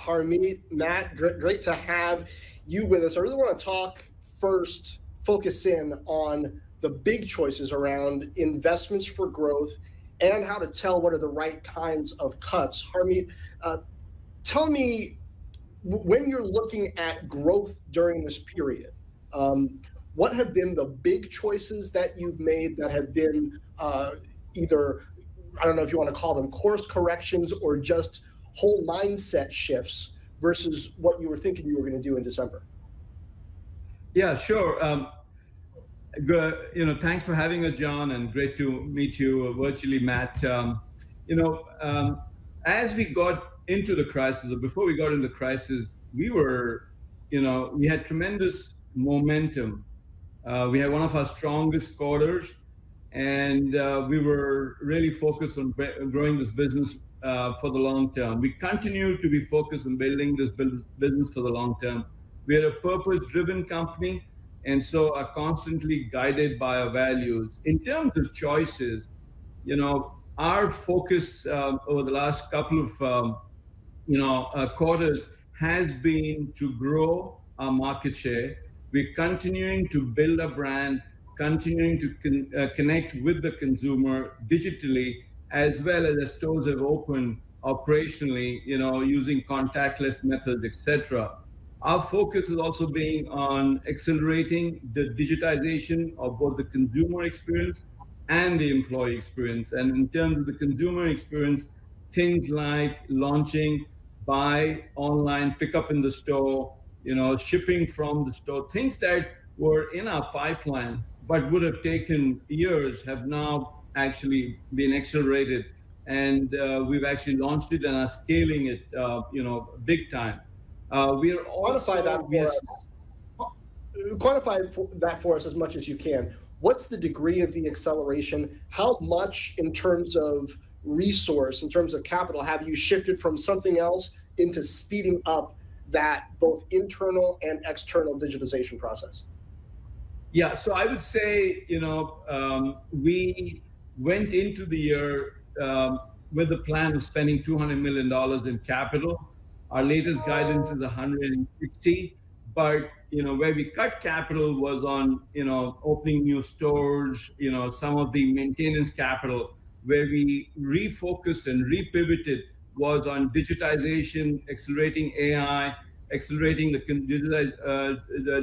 Harmit, Matt, great to have you with us. I really want to talk first, focus in on the big choices around investments for growth and how to tell what are the right kinds of cuts. Harmit, tell me, when you're looking at growth during this period, what have been the big choices that you've made that have been either, I don't know if you want to call them course corrections or just whole mindset shifts versus what you were thinking you were going to do in December? Yeah, sure. Thanks for having us, John, and great to meet you virtually, Matt. As we got into the crisis, or before we got into the crisis, we had tremendous momentum. We had one of our strongest quarters, and we were really focused on growing this business for the long term. We continue to be focused on building this business for the long term. We are a purpose-driven company, and so are constantly guided by our values. In terms of choices, our focus over the last couple of quarters has been to grow our market share. We're continuing to build a brand, continuing to connect with the consumer digitally, as well as the stores have opened operationally, using contactless methods, etc. Our focus is also being on accelerating the digitization of both the consumer experience and the employee experience. And in terms of the consumer experience, things like launching buy online, pick up in the store, shipping from the store, things that were in our pipeline but would have taken years have now actually been accelerated. And we've actually launched it and are scaling it, big time. We are also quantify that for us as much as you can. What's the degree of the acceleration? How much in terms of resource, in terms of capital, have you shifted from something else into speeding up that both internal and external digitization process? Yeah, so I would say, we went into the year with the plan of spending $200 million in capital. Our latest guidance is 160, but where we cut capital was on opening new stores, some of the maintenance capital. Where we refocused and repivoted was on digitization, accelerating AI, accelerating the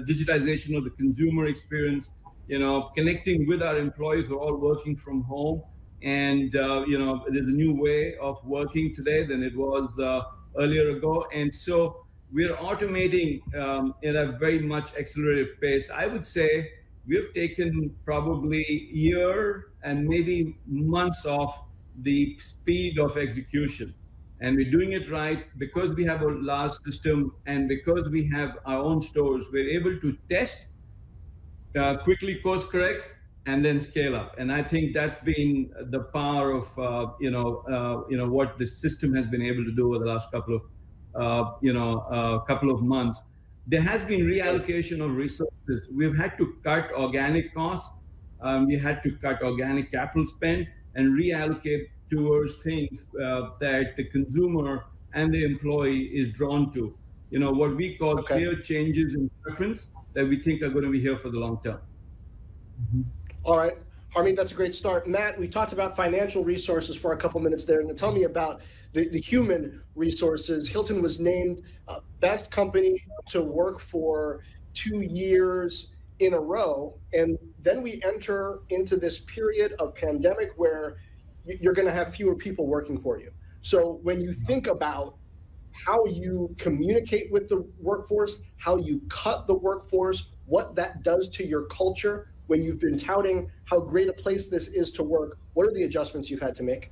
digitization of the consumer experience, connecting with our employees who are all working from home. And there's a new way of working today than it was earlier ago. And so we're automating at a very much accelerated pace. I would say we've taken probably a year and maybe months off the speed of execution. And we're doing it right because we have a large system and because we have our own stores. We're able to test, quickly course correct, and then scale up. And I think that's been the power of what the system has been able to do over the last couple of months. There has been reallocation of resources. We've had to cut organic costs. We had to cut organic capital spend and reallocate towards things that the consumer and the employee is drawn to. What we call clear changes in preference that we think are going to be here for the long term. Mm-hmm. All right, Harmit, that's a great start. Matt, we talked about financial resources for a couple minutes there, and tell me about the human resources. Hilton was named best company to work for 2 years in a row, and then we enter into this period of pandemic where you're going to have fewer people working for you. So when you think about how you communicate with the workforce, how you cut the workforce, what that does to your culture, when you've been touting how great a place this is to work, what are the adjustments you've had to make?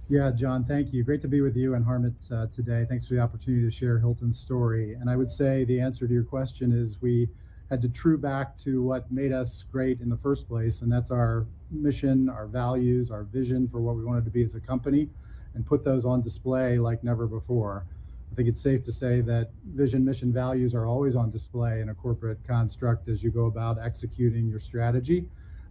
Yeah, John, thank you. Great to be with you and Harmit today. Thanks for the opportunity to share Hilton's story. And I would say the answer to your question is we had to true back to what made us great in the first place, and that's our mission, our values, our vision for what we wanted to be as a company, and put those on display like never before. I think it's safe to say that vision, mission, values are always on display in a corporate construct as you go about executing your strategy,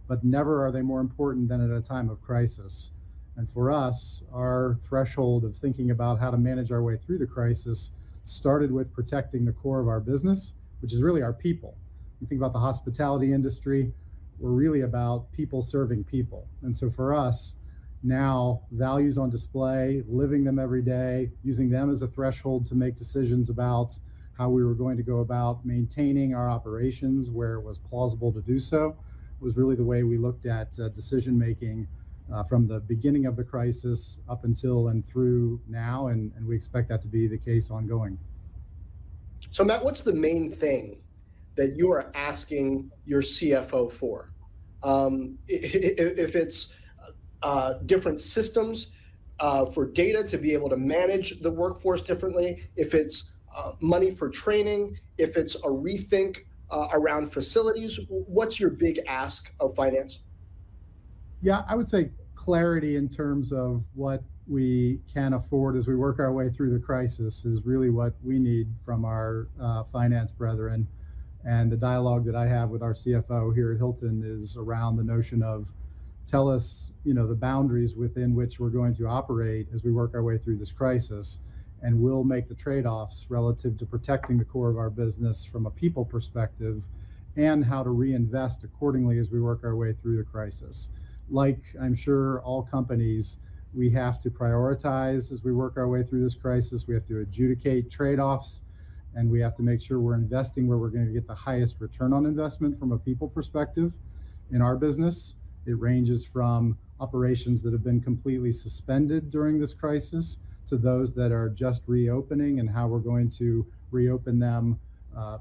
but never are they more important than at a time of crisis. And for us, our threshold of thinking about how to manage our way through the crisis started with protecting the core of our business, which is really our people. You think about the hospitality industry, we're really about people serving people. And so for us, now values on display, living them every day, using them as a threshold to make decisions about how we were going to go about maintaining our operations where it was plausible to do so, was really the way we looked at decision making from the beginning of the crisis up until and through now, and we expect that to be the case ongoing. So Matt, what's the main thing that you are asking your CFO for? If it's different systems for data to be able to manage the workforce differently, if it's money for training, if it's a rethink around facilities, what's your big ask of finance? Yeah, I would say clarity in terms of what we can afford as we work our way through the crisis is really what we need from our finance brethren. And the dialogue that I have with our CFO here at Hilton is around the notion of tell us, the boundaries within which we're going to operate as we work our way through this crisis. And we'll make the trade-offs relative to protecting the core of our business from a people perspective and how to reinvest accordingly as we work our way through the crisis. Like I'm sure all companies, we have to prioritize as we work our way through this crisis. We have to adjudicate trade-offs, and we have to make sure we're investing where we're going to get the highest return on investment from a people perspective. In our business, it ranges from operations that have been completely suspended during this crisis to those that are just reopening and how we're going to reopen them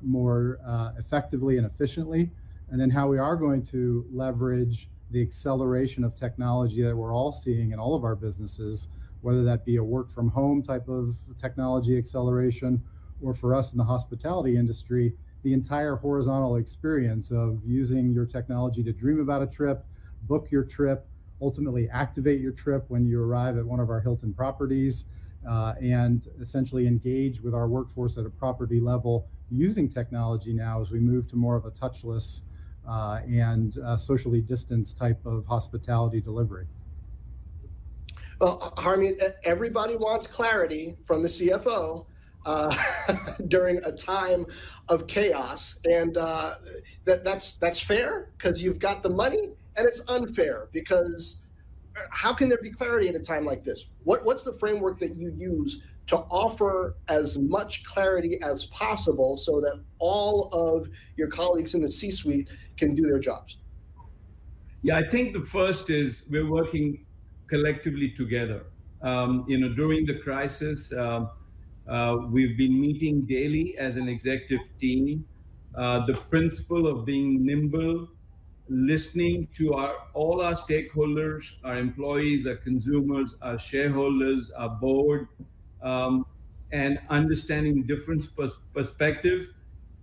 more effectively and efficiently, and then how we are going to leverage the acceleration of technology that we're all seeing in all of our businesses, whether that be a work from home type of technology acceleration, or for us in the hospitality industry, the entire horizontal experience of using your technology to dream about a trip, book your trip, ultimately activate your trip when you arrive at one of our Hilton properties, and essentially engage with our workforce at a property level using technology now as we move to more of a touchless and socially distanced type of hospitality delivery. Well, Harmit, everybody wants clarity from the CFO during a time of chaos, and that's fair because you've got the money, and it's unfair because how can there be clarity in a time like this? What's the framework that you use to offer as much clarity as possible so that all of your colleagues in the C-suite can do their jobs? Yeah, I think the first is we're working collectively together. During the crisis, we've been meeting daily as an executive team. The principle of being nimble, listening to all our stakeholders, our employees, our consumers, our shareholders, our board, and understanding different perspectives,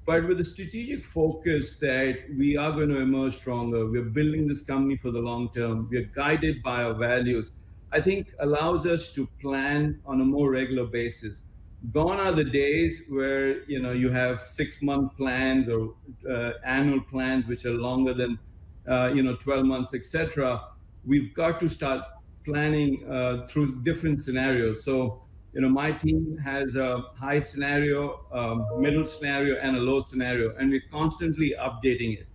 but with a strategic focus that we are going to emerge stronger. We're building this company for the long term. We're guided by our values. I think allows us to plan on a more regular basis. Gone are the days where you have 6-month plans or annual plans which are longer than 12 months, etc. We've got to start planning through different scenarios. So my team has a high scenario, middle scenario, and a low scenario, and we're constantly updating it.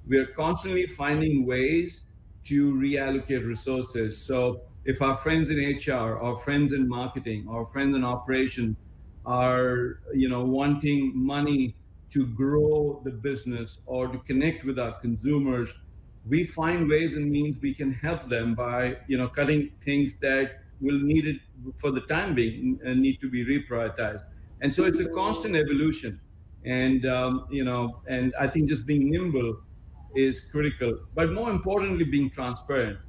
We're constantly finding ways to reallocate resources. So if our friends in HR, our friends in marketing, our friends in operations are wanting money to grow the business or to connect with our consumers, we find ways and means we can help them by cutting things that will need it for the time being and need to be reprioritized. And so it's a constant evolution. And and I think just being nimble is critical, but more importantly, being transparent.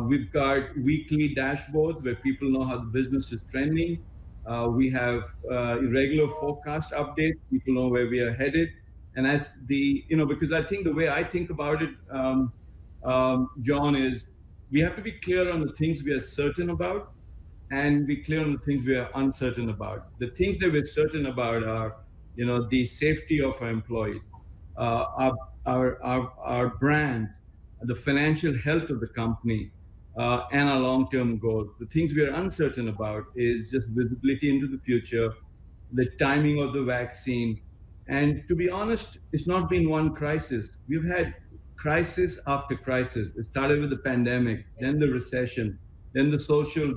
We've got weekly dashboards where people know how the business is trending. We have regular forecast updates. People know where we are headed. And as because I think the way I think about it, John, is we have to be clear on the things we are certain about and be clear on the things we are uncertain about. The things that we're certain about are, the safety of our employees, our brand, the financial health of the company, and our long-term goals. The things we are uncertain about is just visibility into the future, the timing of the vaccine. And to be honest, it's not been one crisis. We've had crisis after crisis. It started with the pandemic, then the recession, then the social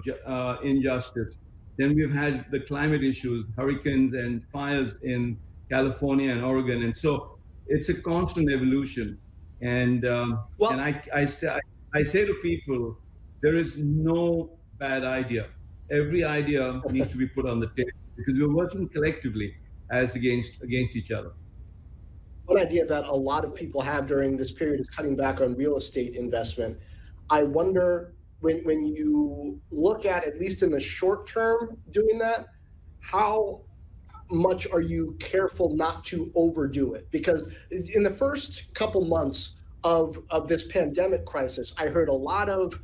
injustice. Then we've had the climate issues, hurricanes and fires in California and Oregon. And so it's a constant evolution. And I say to people, there is no bad idea. Every idea needs to be put on the table because we're working collectively as against each other. One idea that a lot of people have during this period is cutting back on real estate investment. I wonder, when you look at least in the short term, doing that, how much are you careful not to overdo it? Because in the first couple months of this pandemic crisis, I heard a lot of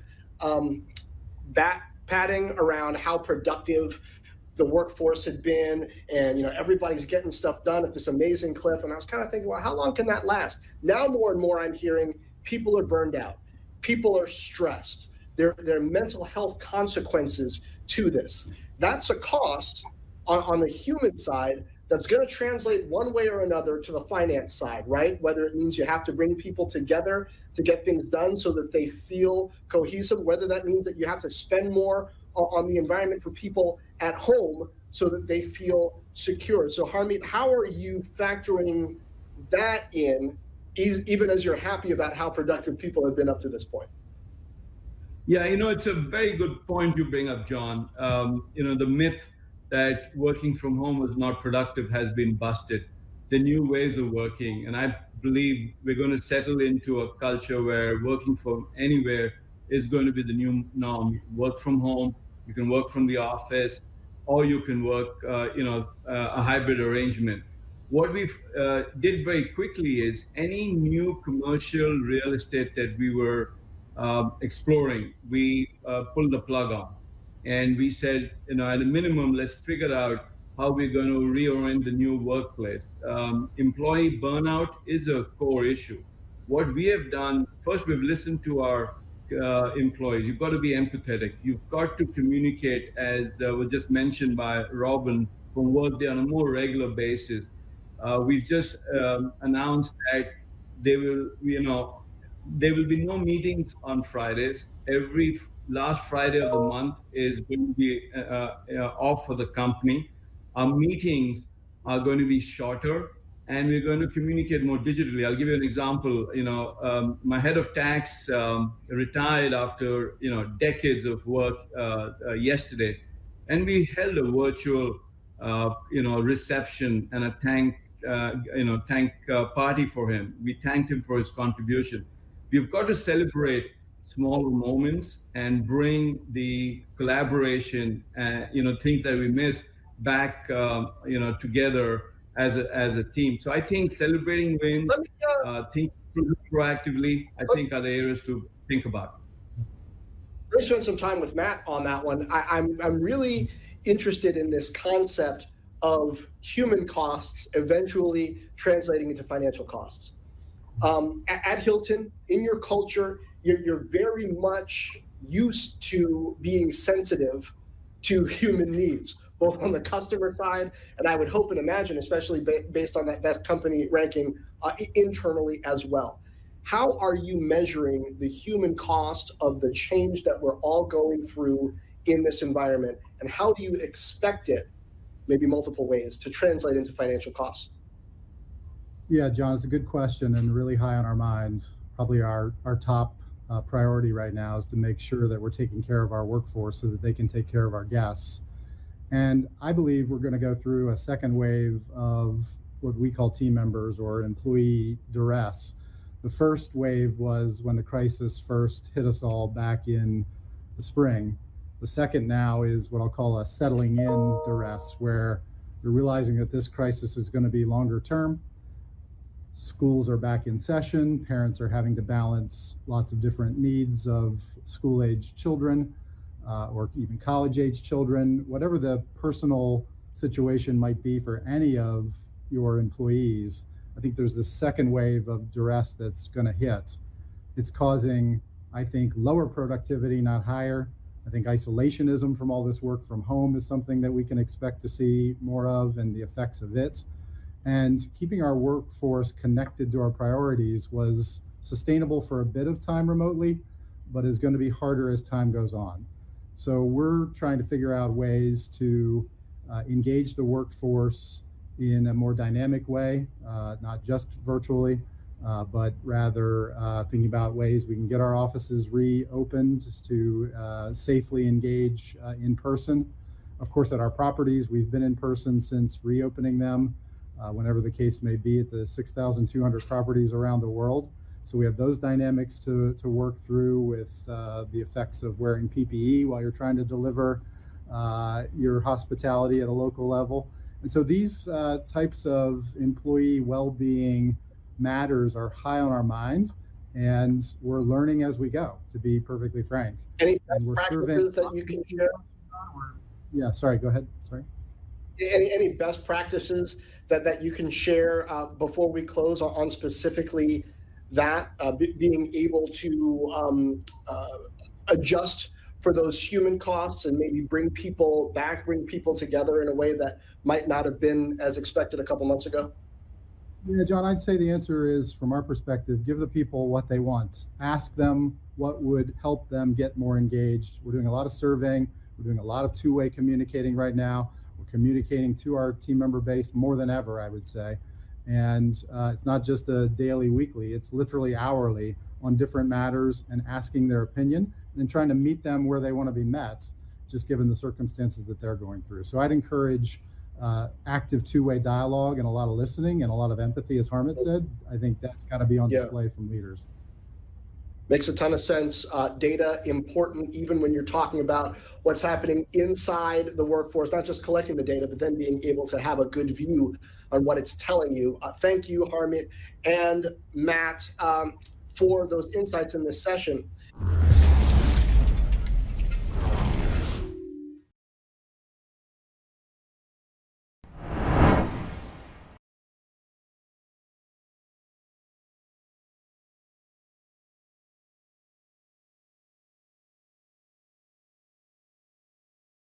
patting around how productive the workforce had been, and everybody's getting stuff done at this amazing clip. And I was kind of thinking, well, how long can that last? Now more and more I'm hearing people are burned out, people are stressed. There are mental health consequences to this. That's a cost on the human side that's going to translate one way or another to the finance side, right? Whether it means you have to bring people together to get things done so that they feel cohesive, whether that means that you have to spend more on the environment for people at home so that they feel secure. So Harmit, how are you factoring that in, even as you're happy about how productive people have been up to this point? Yeah, it's a very good point you bring up, John. The myth that working from home is not productive has been busted. The new ways of working, and I believe we're going to settle into a culture where working from anywhere is going to be the new norm. Work from home, you can work from the office, or you can work, a hybrid arrangement. What we did very quickly is any new commercial real estate that we were exploring, we pulled the plug on. And we said, at a minimum, let's figure out how we're going to reorient the new workplace. Employee burnout is a core issue. What we have done, first, we've listened to our employees. You've got to be empathetic. You've got to communicate, as was just mentioned by Robin, from Workday on a more regular basis. We've just announced that there will be no meetings on Fridays. Every last Friday of the month is going to be off for the company. Our meetings are going to be shorter, and we're going to communicate more digitally. I'll give you an example. My head of tax retired after decades of work yesterday, and we held a virtual reception and a thank party for him. We thanked him for his contribution. We've got to celebrate small moments and bring the collaboration, things that we miss back, together as a team. So I think celebrating wins, think proactively, I think are the areas to think about. Let me spend some time with Matt on that one. I'm really interested in this concept of human costs eventually translating into financial costs. At Hilton, in your culture, you're very much used to being sensitive to human needs, both on the customer side, and I would hope and imagine, especially based on that best company ranking, internally as well. How are you measuring the human cost of the change that we're all going through in this environment, and how do you expect it, maybe multiple ways, to translate into financial costs? Yeah, John, it's a good question and really high on our mind. Probably our top priority right now is to make sure that we're taking care of our workforce so that they can take care of our guests. And I believe we're going to go through a second wave of what we call team members or employee duress. The first wave was when the crisis first hit us all back in the spring. The second now is what I'll call a settling in duress, where we're realizing that this crisis is going to be longer term. Schools are back in session. Parents are having to balance lots of different needs of school-aged children or even college-age children. Whatever the personal situation might be for any of your employees, I think there's this second wave of duress that's going to hit. It's causing I think lower productivity, not higher. I think isolationism from all this work from home is something that we can expect to see more of, and the effects of it. And keeping our workforce connected to our priorities was sustainable for a bit of time remotely, but is going to be harder as time goes on. So we're trying to figure out ways to engage the workforce in a more dynamic way, not just virtually, but rather thinking about ways we can get our offices reopened to safely engage in person. Of course, at our properties, we've been in person since reopening them, whenever the case may be, at the 6,200 properties around the world. So we have those dynamics to work through with the effects of wearing PPE while you're trying to deliver your hospitality at a local level. And so these types of employee well-being matters are high on our mind, and we're learning as we go, to be perfectly frank. Any and we're practices that you can share? Yeah, sorry, go ahead. Sorry. Any best practices that you can share before we close on specifically that, being able to adjust for those human costs and maybe bring people back, bring people together in a way that might not have been as expected a couple months ago? Yeah, John, I'd say the answer is, from our perspective, give the people what they want. Ask them what would help them get more engaged. We're doing a lot of surveying. We're doing a lot of two-way communicating right now. We're communicating to our team member base more than ever, I would say. And it's not just a daily, weekly, it's literally hourly on different matters, and asking their opinion and trying to meet them where they want to be met, just given the circumstances that they're going through. So I'd encourage active two-way dialogue and a lot of listening and a lot of empathy, as Harmit said. I think that's got to be on display from leaders. Makes a ton of sense. Data important, even when you're talking about what's happening inside the workforce, not just collecting the data, but then being able to have a good view on what it's telling you. Thank you, Harmit and Matt, for those insights in this session.